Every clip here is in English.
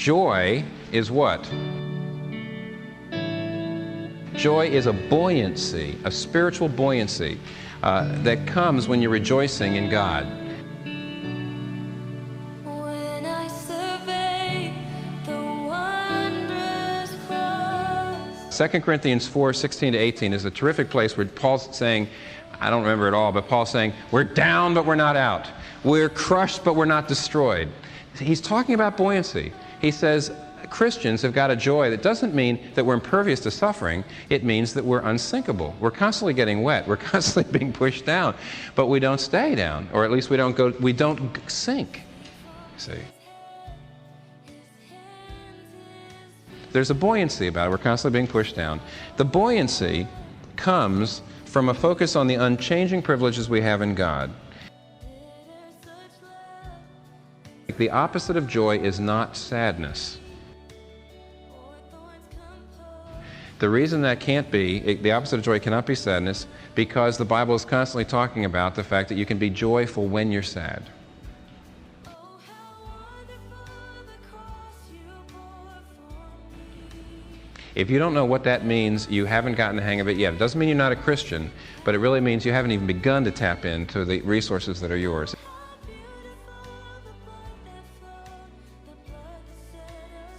Joy is what? Joy is a buoyancy, a spiritual buoyancy that comes when you're rejoicing in God. When I survey the wondrous cross. 2 Corinthians 4:16-18 is a terrific place where Paul's saying, I don't remember it all, but Paul's saying, we're down but we're not out. We're crushed but we're not destroyed. He's talking about buoyancy. He says Christians have got a joy that doesn't mean that we're impervious to suffering. It means that we're unsinkable. We're constantly getting wet. We're constantly being pushed down, but we don't stay down, or at least we don't sink. See? There's a buoyancy about it. We're constantly being pushed down. The buoyancy comes from a focus on the unchanging privileges we have in God. The opposite of joy is not sadness. The reason that can't be, the opposite of joy cannot be sadness, because the Bible is constantly talking about the fact that you can be joyful when you're sad. If you don't know what that means, you haven't gotten the hang of it yet. It doesn't mean you're not a Christian, but it really means you haven't even begun to tap into the resources that are yours.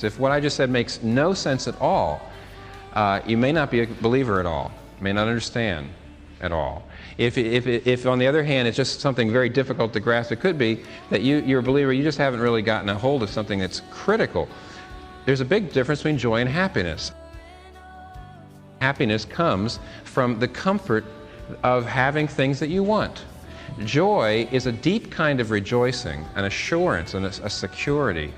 If what I just said makes no sense at all, you may not be a believer at all, may not understand at all. If on the other hand, it's just something very difficult to grasp, it could be that you're a believer, you just haven't really gotten a hold of something that's critical. There's a big difference between joy and happiness. Happiness comes from the comfort of having things that you want. Joy is a deep kind of rejoicing, an assurance, and a security.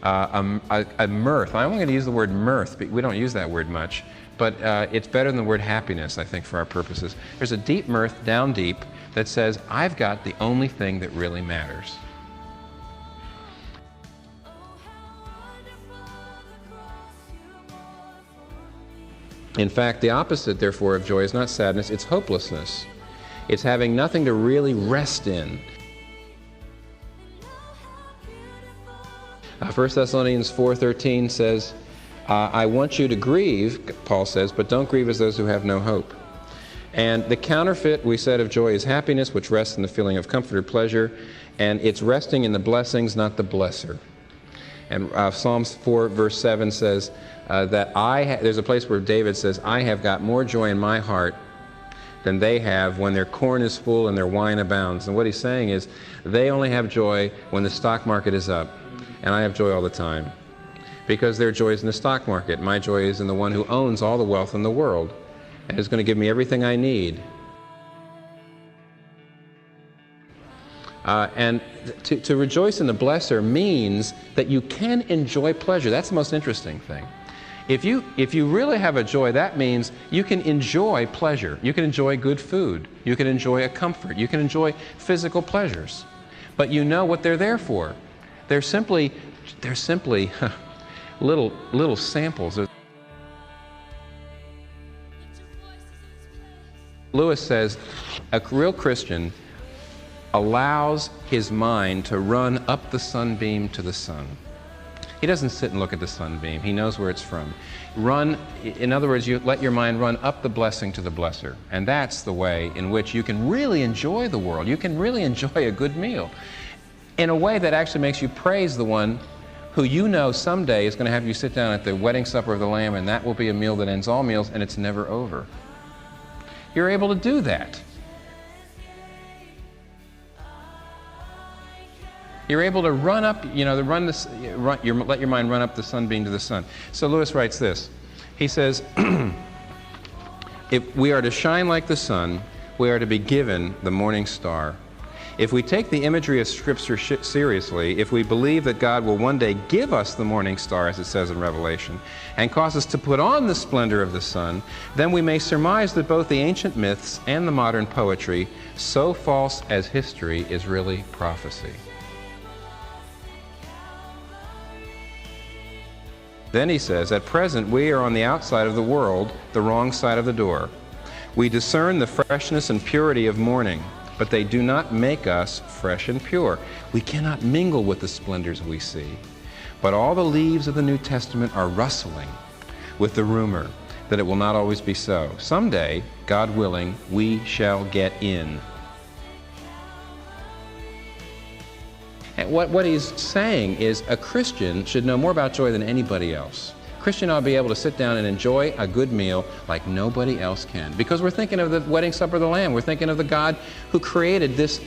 A mirth. I'm going to use the word mirth, but we don't use that word much, but it's better than the word happiness, I think, for our purposes. There's a deep mirth down deep that says, I've got the only thing that really matters. In fact, the opposite, therefore, of joy is not sadness, it's hopelessness. It's having nothing to really rest in. 1 Thessalonians 4:13 says, I want you to grieve, Paul says, but don't grieve as those who have no hope. And the counterfeit, we said, of joy is happiness, which rests in the feeling of comfort or pleasure, and it's resting in the blessings, not the blesser. And Psalms 4 verse 7 says that there's a place where David says, I have got more joy in my heart than they have when their corn is full and their wine abounds. And what he's saying is, they only have joy when the stock market is up. And I have joy all the time, because their joy is in the stock market. My joy is in the one who owns all the wealth in the world and is going to give me everything I need. And to rejoice in the blesser means that you can enjoy pleasure. That's the most interesting thing. If you really have a joy, that means you can enjoy pleasure. You can enjoy good food. You can enjoy a comfort. You can enjoy physical pleasures. But you know what they're there for. They're simply little samples. Lewis says a real Christian allows his mind to run up the sunbeam to the sun. He doesn't sit and look at the sunbeam. He knows where it's from. In other words, you let your mind run up the blessing to the blesser. And that's the way in which you can really enjoy the world. You can really enjoy a good meal in a way that actually makes you praise the one who you know someday is going to have you sit down at the wedding supper of the Lamb, and that will be a meal that ends all meals, and it's never over. You're able to do that. You're able to run up, let your mind run up the sunbeam to the sun. So Lewis writes this. He says, if we are to shine like the sun, we are to be given the morning star. If we take the imagery of Scripture seriously, if we believe that God will one day give us the morning star, as it says in Revelation, and cause us to put on the splendor of the sun, then we may surmise that both the ancient myths and the modern poetry, so false as history, is really prophecy. Then he says, at present we are on the outside of the world, the wrong side of the door. We discern the freshness and purity of morning, but they do not make us fresh and pure. We cannot mingle with the splendors we see. But all the leaves of the New Testament are rustling with the rumor that it will not always be so. Someday, God willing, we shall get in. And what he's saying is a Christian should know more about joy than anybody else. A Christian ought to be able to sit down and enjoy a good meal like nobody else can. Because we're thinking of the wedding supper of the Lamb. We're thinking of the God who created this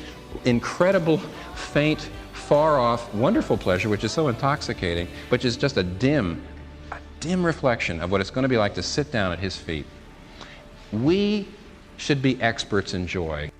incredible, faint, far-off, wonderful pleasure, which is so intoxicating, which is just a dim reflection of what it's going to be like to sit down at His feet. We should be experts in joy.